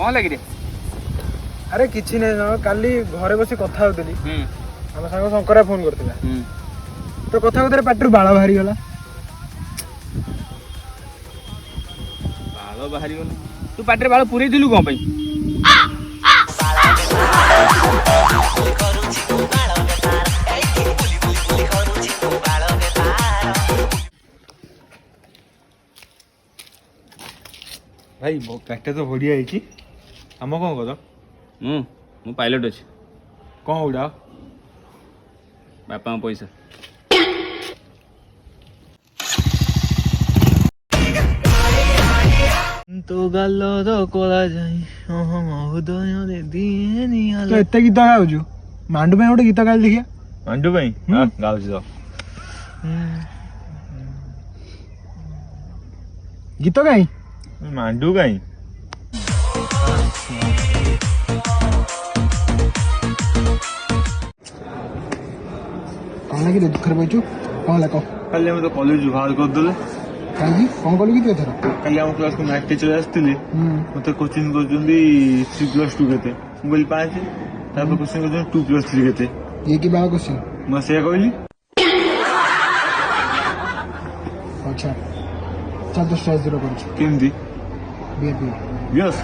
कौन लगी रे अरे किछि नै काली घरे बसी कथा होतली हम संग शंकर फोन करथिला तो कथा कथरे पाटरू बाळ बाहरी गला बाल बाहरी गला तू पाटे बाल पुरे दिलु कोन पई भाई पैकटा तो बढ़िया है आम कौन कर मु पायलट अच्छे कौन उड़ा बापा पैसा तो गलर करा जाई हृदय दिए निया तो एते गीत गाउजु मांडू पे गोटे गीत गाल देखिया मांडू भाई हां गाउ छ गीत गाई मांडू गाई कौन लगी दुख रे बैठू कौन ला कह कल हम तो कॉलेज बाहर कर देले काजी कौन कलु गीत एथर कल हम क्लास को मैथ टीचर आस्तिले मते कोचिंग करजंदी 3+2 केते मोबाइल 5 तापर कोचिंग करजंदी 2+3 केते ये की बात क्वेश्चन मैं से कहली अच्छा चल तो स्ट्रेस 0 कर केमदी बीएपी यस